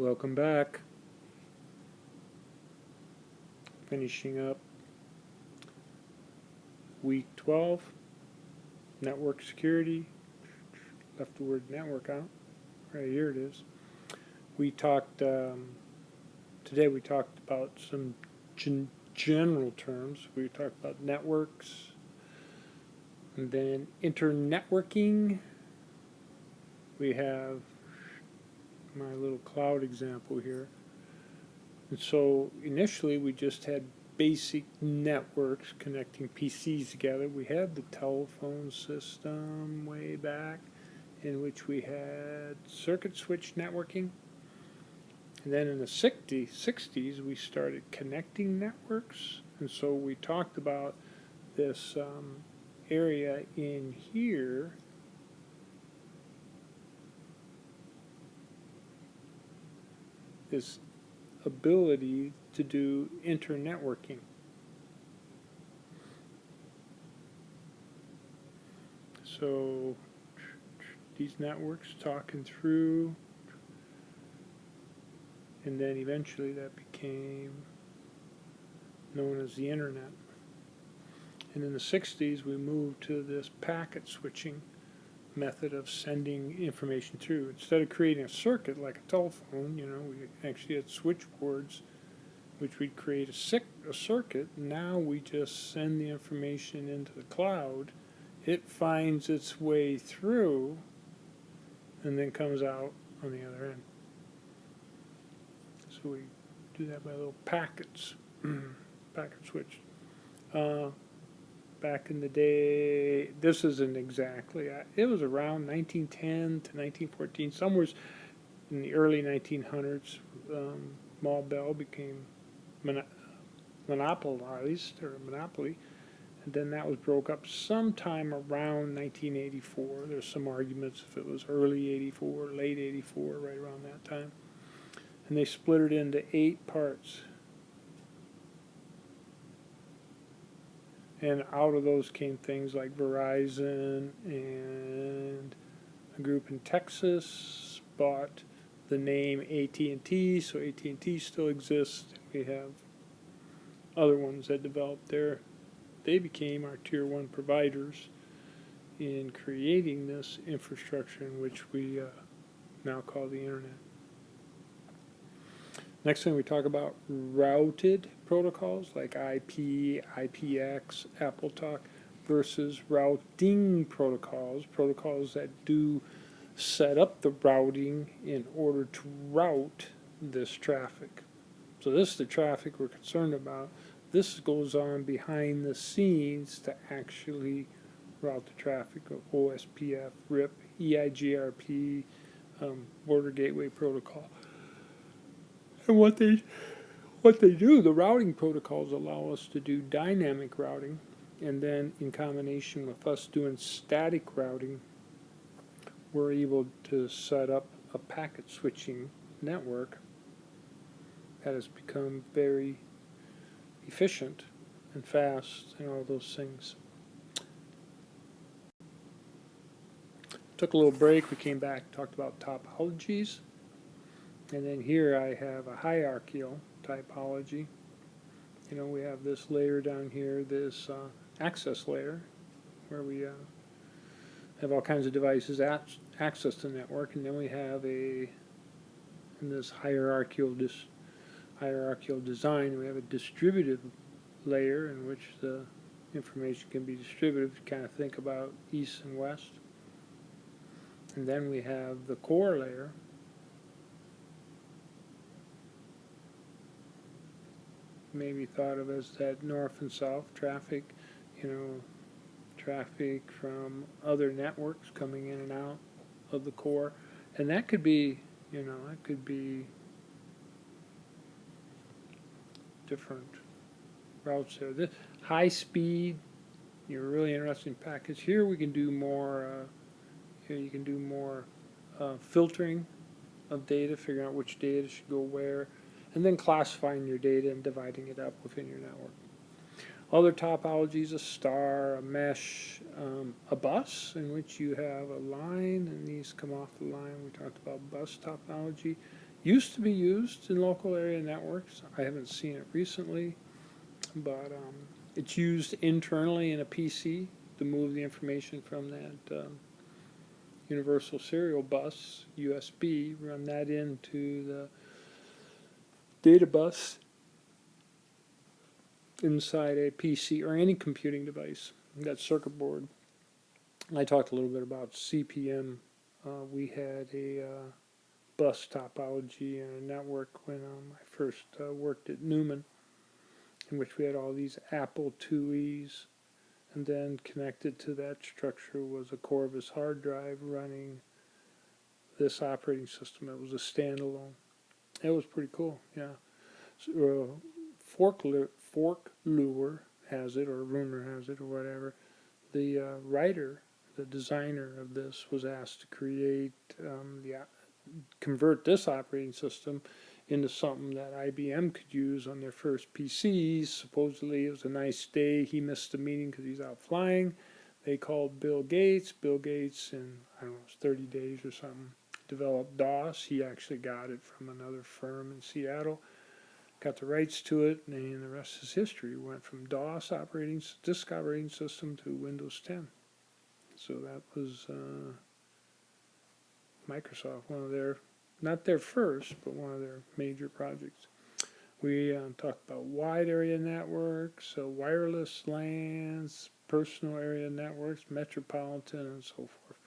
Welcome back. Finishing up week 12, network security. Left the word network out. Right here it is. We talked, today we talked about some general terms. We talked about networks, and then internetworking. We have my little cloud example here. And so initially we just had basic networks connecting PCs together. We had the telephone system way back, in which we had circuit switch networking. And then in the 60s we started connecting networks. And so we talked about this area in here. This ability to do internetworking. So these networks talking through, and then eventually that became known as the internet. And in the 60s we moved to this packet switching method of sending information through. Instead of creating a circuit like a telephone, we actually had switchboards which we'd create a circuit. Now we just send the information into the cloud. It finds its way through and then comes out on the other end. So we do that by little packets, packet switch. Back in the day, this isn't exactly, it was around 1910 to 1914, somewhere in the early 1900s, Mall Bell became monopolized, or monopoly, and then that was broke up sometime around 1984. There's some arguments if it was early 84, late 84, right around that time. And they split it into 8 parts. And out of those came things like Verizon, and a group in Texas bought the name AT&T, so AT&T still exists. We have other ones that developed there. They became our tier 1 providers in creating this infrastructure in which we now call the internet. Next thing we talk about routed protocols like IP, IPX, AppleTalk versus routing protocols, protocols that do set up the routing in order to route this traffic. So this is the traffic we're concerned about. This goes on behind the scenes to actually route the traffic of OSPF, RIP, EIGRP, Border Gateway Protocol. And what they do, the routing protocols allow us to do dynamic routing, and then in combination with us doing static routing, we're able to set up a packet switching network that has become very efficient and fast and all those things. Took a little break, we came back, talked about topologies. And then here I have a hierarchical typology. We have this layer down here, this access layer, where we have all kinds of devices access the network, and then we have in this hierarchical design, we have a distributed layer in which the information can be distributed. Kind of think about east and west. And then we have the core layer, maybe thought of as that north and south traffic, traffic from other networks coming in and out of the core. And that could be, that could be different routes there. This high speed, really interesting packets. Here we can do more, you can do more filtering of data, figuring out which data should go where, and then classifying your data and dividing it up within your network. Other topologies, a star, a mesh, a bus in which you have a line and these come off the line. We talked about bus topology. Used to be used in local area networks. I haven't seen it recently, but it's used internally in a PC to move the information from that universal serial bus, USB, run that into the data bus inside a PC or any computing device, that circuit board. I talked a little bit about CPM. We had a bus topology and a network when I first worked at Newman, in which we had all these Apple IIes, and then connected to that structure was a Corvus hard drive running this operating system. It was a standalone. It was pretty cool, yeah. So, Fork Lure has it, or Rumor has it, or whatever. The writer, the designer of this, was asked to convert this operating system into something that IBM could use on their first PCs. Supposedly it was a nice day. He missed the meeting because he's out flying. They called Bill Gates. Bill Gates, in, I don't know, it was 30 days or something, developed DOS. He actually got it from another firm in Seattle. Got the rights to it, and the rest is history. We went from DOS disk operating system to Windows 10. So that was Microsoft, one of their, not their first, but one of their major projects. We talked about wide area networks, so wireless LANs, personal area networks, metropolitan, and so forth.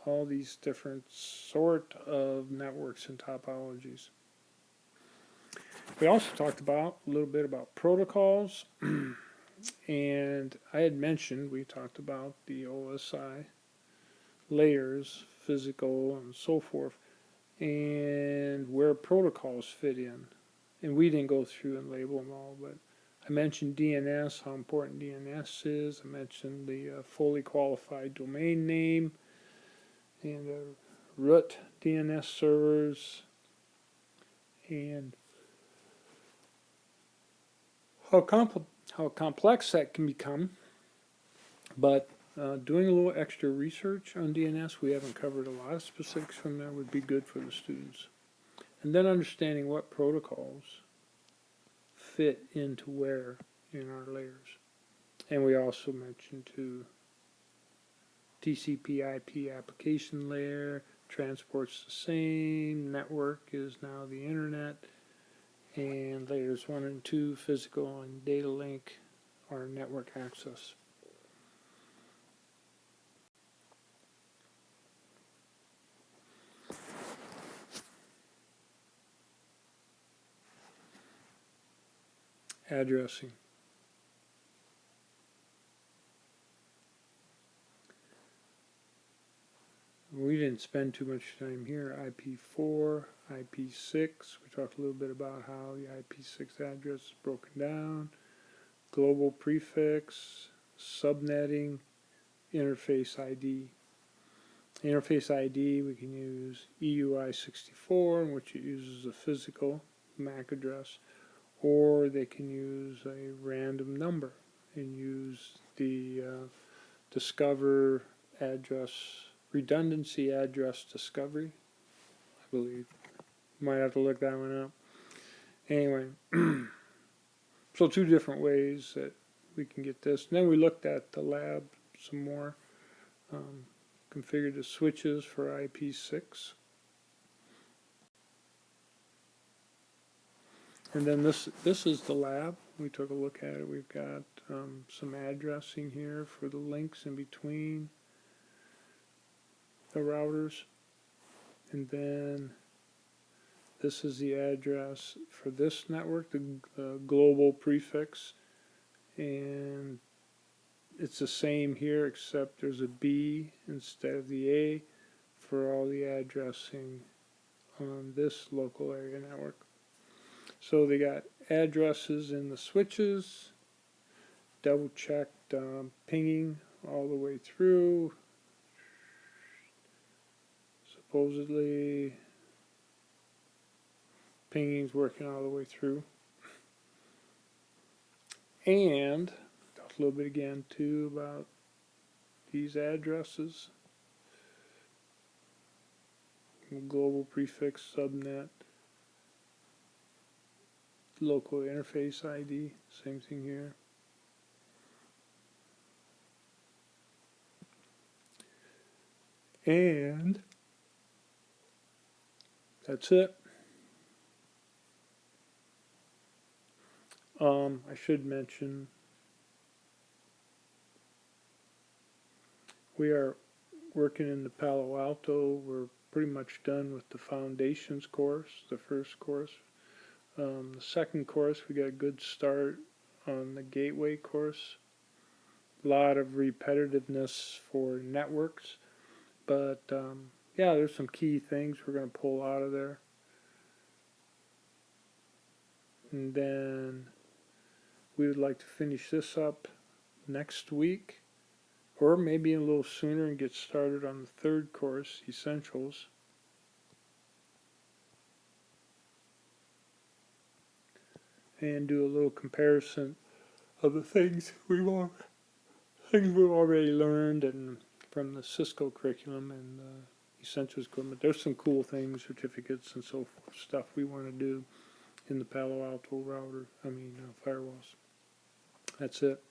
All these different sort of networks and topologies. We also talked about a little bit about protocols, and I had mentioned, we talked about the OSI layers, physical and so forth, and where protocols fit in. And we didn't go through and label them all, but I mentioned DNS, how important DNS is. I mentioned the fully qualified domain name and root DNS servers, and how complex that can become. But doing a little extra research on DNS, we haven't covered a lot of specifics from there, would be good for the students. And then understanding what protocols fit into where in our layers. And we also mentioned too, TCP/IP application layer, transport's the same, network is now the internet, and layers 1 and 2, physical and data link, are network access. Addressing. We didn't spend too much time here. IP4, IP6. We talked a little bit about how the IP6 address is broken down. Global prefix, subnetting, interface ID. Interface ID, we can use EUI64, in which it uses a physical MAC address, or they can use a random number and use the discover address, redundancy address discovery, I believe. Might have to look that one up. Anyway, so 2 different ways that we can get this. And then we looked at the lab some more. Configured the switches for IP6. And then this is the lab. We took a look at it. We've got some addressing here for the links in between the routers. And then this is the address for this network, the global prefix. And it's the same here, except there's a B instead of the A for all the addressing on this local area network. So they got addresses in the switches, double checked pinging all the way through. Supposedly pinging's working all the way through. And talk a little bit again too about these addresses. Global prefix, subnet, local interface ID, same thing here. And that's it. I should mention we are working in the Palo Alto. We're pretty much done with the foundations course, the first course. The second course, we got a good start on the gateway course. A lot of repetitiveness for networks, but yeah, there's some key things we're going to pull out of there. And then we would like to finish this up next week, or maybe a little sooner and get started on the third course, Essentials. And do a little comparison of the things we've already learned and from the Cisco curriculum and Essentials equipment. There's some cool things, certificates and so forth, stuff we want to do in the Palo Alto firewalls. That's it.